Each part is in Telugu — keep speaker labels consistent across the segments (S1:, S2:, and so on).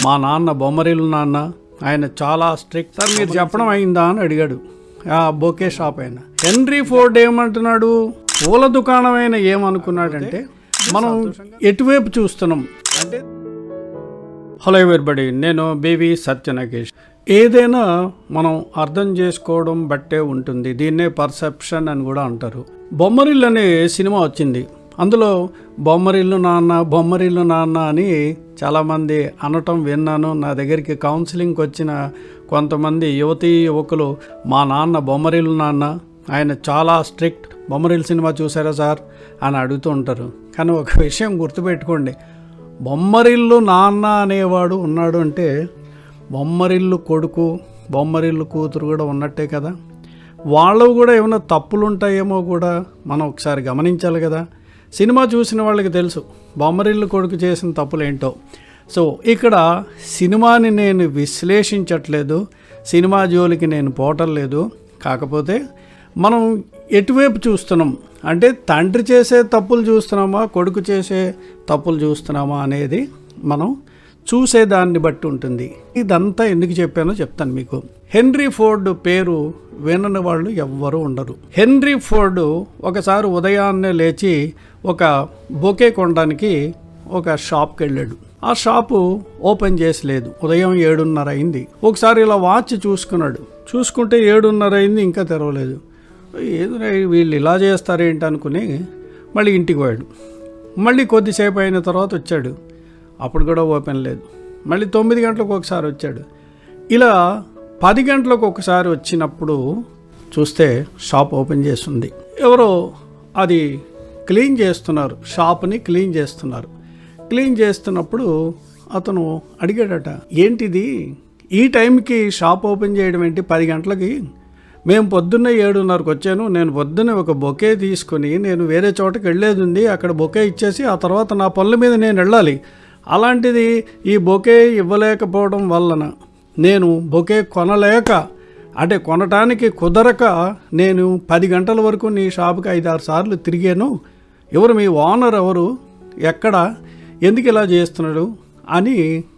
S1: మా నాన్న బొమ్మరిల్లు నాన్న, ఆయన చాలా స్ట్రిక్ట్. సార్ మీరు చెప్పడం అయిందా అని అడిగాడు ఆ బొకే షాప్ ఆయన. హెన్రీ ఫోర్డ్ ఏమంటున్నాడు, పూల దుకాణం అయినా ఏమనుకున్నాడంటే మనం ఎటువైపు చూస్తున్నాం అంటే. హలో ఎవరిబడి, నేను బేబీ సత్యనాగేష్. ఏదైనా మనం అర్థం చేసుకోవడం బట్టే ఉంటుంది, దీన్నే పర్సెప్షన్ అని కూడా అంటారు. బొమ్మరిల్లు అనే సినిమా వచ్చింది, అందులో బొమ్మరిల్లు నాన్న బొమ్మరిల్లు నాన్న అని చాలామంది అనటం విన్నాను. నా దగ్గరికి కౌన్సిలింగ్కి వచ్చిన కొంతమంది యువతీ యువకులు మా నాన్న బొమ్మరిల్లు నాన్న, ఆయన చాలా స్ట్రిక్ట్, బొమ్మరిల్లు సినిమా చూసారా సార్ అని అడుగుతూ ఉంటారు. కానీ ఒక విషయం గుర్తుపెట్టుకోండి, బొమ్మరిల్లు నాన్న అనేవాడు ఉన్నాడు అంటే బొమ్మరిల్లు కొడుకు బొమ్మరిల్లు కూతురు కూడా ఉన్నట్టే కదా. వాళ్ళు కూడా ఏమైనా తప్పులు ఉంటాయేమో కూడా మనం ఒకసారి గమనించాలి కదా. సినిమా చూసిన వాళ్ళకి తెలుసు బొమ్మరిల్లు కొడుకు చేసిన తప్పులు ఏంటో. సో ఇక్కడ సినిమాని నేను విశ్లేషించట్లేదు, సినిమా జోలికి నేను పోవటం లేదు. కాకపోతే మనం ఎటువైపు చూస్తున్నాం అంటే తండ్రి చేసే తప్పులు చూస్తున్నామా కొడుకు చేసే తప్పులు చూస్తున్నామా అనేది మనం చూసేదాన్ని బట్టి ఉంటుంది. ఇదంతా ఎందుకు చెప్పానో చెప్తాను మీకు. హెన్రీ ఫోర్డ్ పేరు వినని వాళ్ళు ఎవ్వరూ ఉండరు. హెన్రీ ఫోర్డ్ ఒకసారి ఉదయాన్నే లేచి ఒక బొకే కొనడానికి ఒక షాప్కి వెళ్ళాడు. ఆ షాపు ఓపెన్ చేసి లేదు, ఉదయం 7:30 అయింది. ఒకసారి ఇలా వాచ్ చూసుకున్నాడు, చూసుకుంటే 7:30 అయింది, ఇంకా తెరవలేదు. ఏదో వీళ్ళు ఇలా చేస్తారేంటి అనుకుని మళ్ళీ ఇంటికి పోయాడు. మళ్ళీ కొద్దిసేపు అయిన తర్వాత వచ్చాడు, అప్పుడు కూడా ఓపెన్ లేదు. మళ్ళీ 9 గంటలకు ఒకసారి వచ్చాడు. ఇలా 10 గంటలకు ఒకసారి వచ్చినప్పుడు చూస్తే షాప్ ఓపెన్ చేస్తుంది. ఎవరో అది క్లీన్ చేస్తున్నారు, షాప్ని క్లీన్ చేస్తున్నారు. క్లీన్ చేస్తున్నప్పుడు అతను అడిగాడట, ఏంటిది ఈ టైంకి షాప్ ఓపెన్ చేయడం ఏంటి 10 గంటలకి? మేము పొద్దున్నే 7:30కి వచ్చాను, నేను పొద్దున్నే ఒక బొకే తీసుకొని నేను వేరే చోటకి వెళ్ళేది ఉంది, అక్కడ బొకే ఇచ్చేసి ఆ తర్వాత నా పనుల మీద నేను వెళ్ళాలి. అలాంటిది ఈ బొకే ఇవ్వలేకపోవడం వలన నేను బొకే కొనలేక, అంటే కొనటానికి కుదరక నేను 10 గంటల వరకు నీ షాప్కి 5-6 సార్లు తిరిగాను. ఎవరు మీ ఓనర్, ఎవరు, ఎక్కడ, ఎందుకు ఇలా చేస్తున్నాడు అని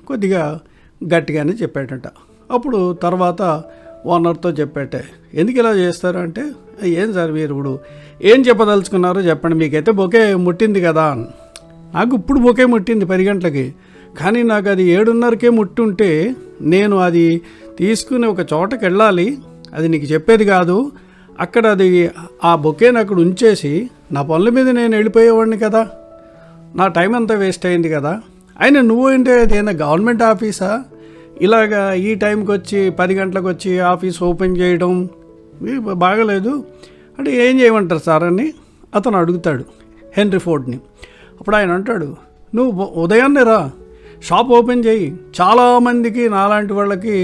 S1: కొద్దిగా గట్టిగానే చెప్పాడట. అప్పుడు తర్వాత ఓనర్తో చెప్పాటే, ఎందుకు ఇలా చేస్తారు అంటే, ఏం సార్ మీరు ఇప్పుడు ఏం చెప్పదలుచుకున్నారో చెప్పండి, మీకైతే బొకే ముట్టింది కదా. నాకు ఇప్పుడు బొకే ముట్టింది 10 గంటలకి, కానీ నాకు అది 7:30కే ముట్టుంటే నేను అది తీసుకుని ఒక చోటకి వెళ్ళాలి, అది నీకు చెప్పేది కాదు, అక్కడ అది ఆ బొకేని అక్కడ ఉంచేసి నా పనుల మీద నేను వెళ్ళిపోయేవాడిని కదా, నా టైం అంతా వేస్ట్ అయింది కదా. అయినా నువ్వు ఏంటి, ఏదైనా గవర్నమెంట్ ఆఫీసా, ఇలాగా ఈ టైంకి వచ్చి 10 గంటలకు వచ్చి ఆఫీస్ ఓపెన్ చేయడం బాగలేదు అంటే ఏం చేయమంటారు సార్ అని అతను అడుగుతాడు హెన్రీ ఫోర్డ్ని. అప్పుడు ఆయన అంటాడు, నువ్వు ఉదయాన్నే రా, షాప్ ఓపెన్ చేయి, చాలామందికి నాలాంటి వాళ్ళకి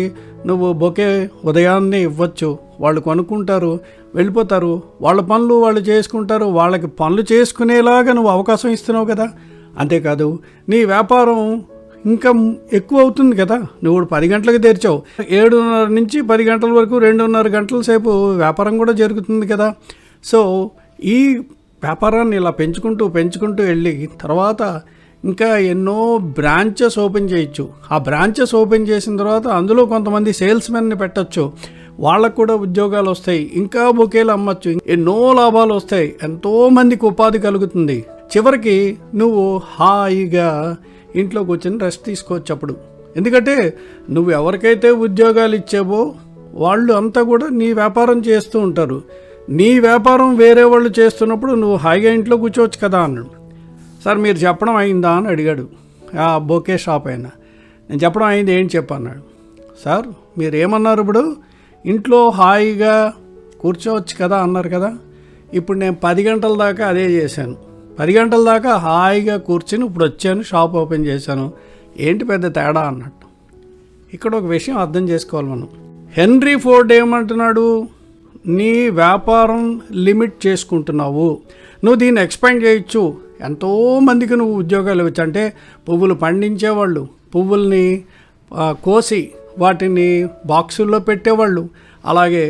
S1: నువ్వు బొకే ఉదయాన్నే ఇవ్వచ్చు, వాళ్ళు కొనుక్కుంటారు వెళ్ళిపోతారు, వాళ్ళ పనులు వాళ్ళు చేసుకుంటారు, వాళ్ళకి పనులు చేసుకునేలాగా నువ్వు అవకాశం ఇస్తున్నావు కదా. అంతేకాదు నీ వ్యాపారం ఇంకా ఎక్కువ అవుతుంది కదా, నువ్వు 10 గంటలకు తెరిచావు, 7:30 నుంచి 10 గంటల వరకు 2:30 గంటల సేపు వ్యాపారం కూడా జరుగుతుంది కదా. సో ఈ వ్యాపారాన్ని ఇలా పెంచుకుంటూ వెళ్ళి తర్వాత ఇంకా ఎన్నో బ్రాంచెస్ ఓపెన్ చేయొచ్చు. ఆ బ్రాంచెస్ ఓపెన్ చేసిన తర్వాత అందులో కొంతమంది సేల్స్మెన్ని పెట్టచ్చు, వాళ్ళకు కూడా ఉద్యోగాలు వస్తాయి, ఇంకా బొకేలు అమ్మచ్చు, ఎన్నో లాభాలు వస్తాయి, ఎంతోమందికి ఉపాధి కలుగుతుంది. చివరికి నువ్వు హాయిగా ఇంట్లో కూర్చొని రెస్ట్ తీసుకోవచ్చు అప్పుడు. ఎందుకంటే నువ్వు ఎవరికైతే ఉద్యోగాలు ఇచ్చావో వాళ్ళు అంతా కూడా నీ వ్యాపారం చేస్తూ ఉంటారు, నీ వ్యాపారం వేరే వాళ్ళు చేస్తున్నప్పుడు నువ్వు హాయిగా ఇంట్లో కూర్చోవచ్చు కదా అన్నాడు. సార్ మీరు చెప్పడం అయిందా అని అడిగాడు ఆ బొకే షాప్ అయినా. నేను చెప్పడం అయింది, ఏంటి చెప్పన్నాడు. సార్ మీరు ఏమన్నారు, ఇప్పుడు ఇంట్లో హాయిగా కూర్చోవచ్చు కదా అన్నారు కదా, ఇప్పుడు నేను 10 గంటల దాకా అదే చేశాను, 10 గంటల దాకా హాయిగా కూర్చొని ఇప్పుడు వచ్చాను, షాప్ ఓపెన్ చేశాను, ఏంటి పెద్ద తేడా అన్నట్టు. ఇక్కడ ఒక విషయం అర్థం చేసుకోవాలి మనం. హెన్రీ ఫోర్డ్ ఏమంటున్నాడు, నీ వ్యాపారం లిమిట్ చేసుకుంటున్నావు, నువ్వు దీన్ని ఎక్స్పాండ్ చేయొచ్చు, ఎంతోమందికి నువ్వు ఉద్యోగాలు ఇవ్వచ్చు. అంటే పువ్వులు పండించేవాళ్ళు, పువ్వుల్ని కోసి వాటిని బాక్సుల్లో పెట్టేవాళ్ళు, అలాగే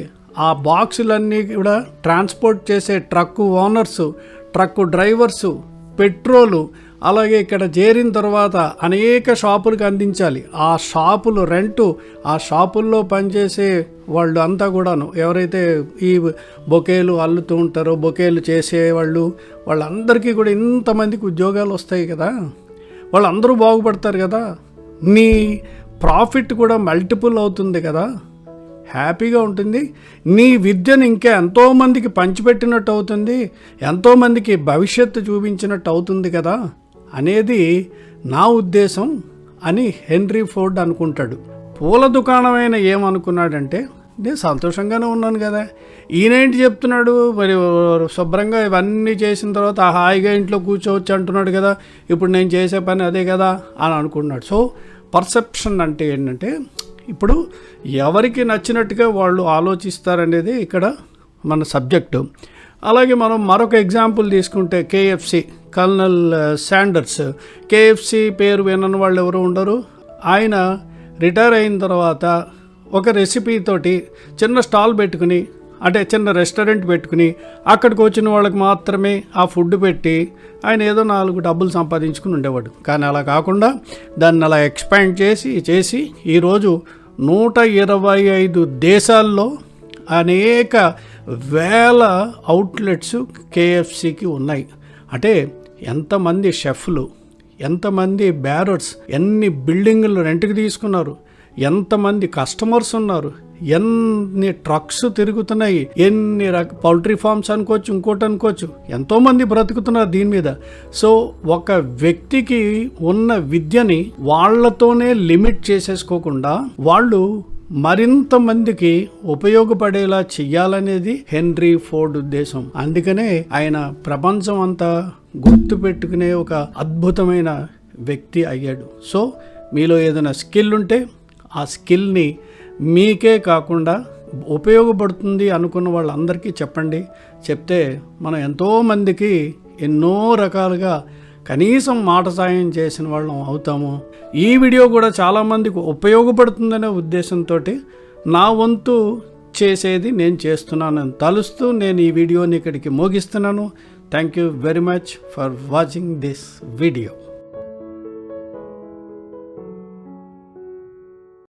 S1: ఆ బాక్సులన్నీ కూడా ట్రాన్స్పోర్ట్ చేసే truck owners, truck drivers, petrol, అలాగే ఇక్కడ చేరిన తర్వాత అనేక షాపులకు అందించాలి. ఆ షాపులు రెంటు, ఆ షాపుల్లో పనిచేసే వాళ్ళు అంతా కూడాను ఎవరైతే ఈ బొకేలు అల్లుతూ ఉంటారో, బొకేలు చేసేవాళ్ళు, వాళ్ళందరికీ కూడా ఇంతమందికి ఉద్యోగాలు వస్తాయి కదా, వాళ్ళందరూ బాగుపడతారు కదా, నీ ప్రాఫిట్ కూడా మల్టిపుల్ అవుతుంది కదా, హ్యాపీగా ఉంటుంది. నీ విద్యను ఇంకా ఎంతోమందికి పంచిపెట్టినట్టు అవుతుంది, ఎంతోమందికి భవిష్యత్తు చూపించినట్టు అవుతుంది కదా అనేది నా ఉద్దేశం అని హెన్రీ ఫోర్డ్ అనుకుంటాడు. పూల దుకాణమైన ఏమనుకున్నాడంటే, నేను సంతోషంగానే ఉన్నాను కదా, ఈయనేంటి చెప్తున్నాడు మరి శుభ్రంగా ఇవన్నీ చేసిన తర్వాత హాయిగా ఇంట్లో కూర్చోవచ్చు అంటున్నాడు కదా, ఇప్పుడు నేను చేసే పని అదే కదా అని అనుకున్నాడు. సో పర్సెప్షన్ అంటే ఏంటంటే, ఇప్పుడు ఎవరికి నచ్చినట్టుగా వాళ్ళు ఆలోచిస్తారనేది ఇక్కడ మన సబ్జెక్టు. అలాగే మనం మరొక ఎగ్జాంపుల్ తీసుకుంటే కేఎఫ్సి, కల్నల్ శాండర్స్. కేఎఫ్సి పేరు వినని వాళ్ళు ఎవరు ఉండరు. ఆయన రిటైర్ అయిన తర్వాత ఒక రెసిపీతోటి చిన్న స్టాల్ పెట్టుకుని, అంటే చిన్న రెస్టారెంట్ పెట్టుకుని అక్కడికి వచ్చిన వాళ్ళకి మాత్రమే ఆ ఫుడ్ పెట్టి ఆయన ఏదో 4 డబ్బులు సంపాదించుకుని ఉండేవాడు. కానీ అలా కాకుండా దాన్ని అలా ఎక్స్పాండ్ చేసి ఈరోజు 125 దేశాల్లో అనేక వేల అవుట్లెట్స్ కేఎఫ్సికి ఉన్నాయి. అంటే ఎంతమంది షెఫ్లు, ఎంతమంది బ్యారర్స్, ఎన్ని బిల్డింగులు రెంట్కి తీసుకున్నారు, ఎంతమంది కస్టమర్స్ ఉన్నారు, ఎన్ని ట్రక్స్ తిరుగుతున్నాయి, ఎన్ని పౌల్ట్రీ ఫార్మ్స్ అనుకోవచ్చు, ఇంకోటి అనుకోవచ్చు, ఎంతోమంది బ్రతుకుతున్నారు దీని మీద. సో ఒక వ్యక్తికి ఉన్న విద్యని వాళ్ళతోనే లిమిట్ చేసేసుకోకుండా వాళ్ళు మరింత మందికి ఉపయోగపడేలా చెయ్యాలనేది హెన్రీ ఫోర్డ్ ఉద్దేశం. అందుకనే ఆయన ప్రపంచం అంతా గుర్తు పెట్టుకునే ఒక అద్భుతమైన వ్యక్తి అయ్యాడు. సో మీలో ఏదైనా స్కిల్ ఉంటే ఆ స్కిల్ని మీకే కాకుండా ఉపయోగపడుతుంది అనుకున్న వాళ్ళందరికీ చెప్పండి. చెప్తే మనం ఎంతోమందికి ఎన్నో రకాలుగా కనీసం మాట సాయం చేసిన వాళ్ళం అవుతాము. ఈ వీడియో కూడా చాలామందికి ఉపయోగపడుతుందనే ఉద్దేశంతో నా వంతు చేసేది నేను చేస్తున్నానని తలుస్తూ నేను ఈ వీడియోని ఇక్కడికి ముగిస్తున్నాను. Thank you very much for watching this video.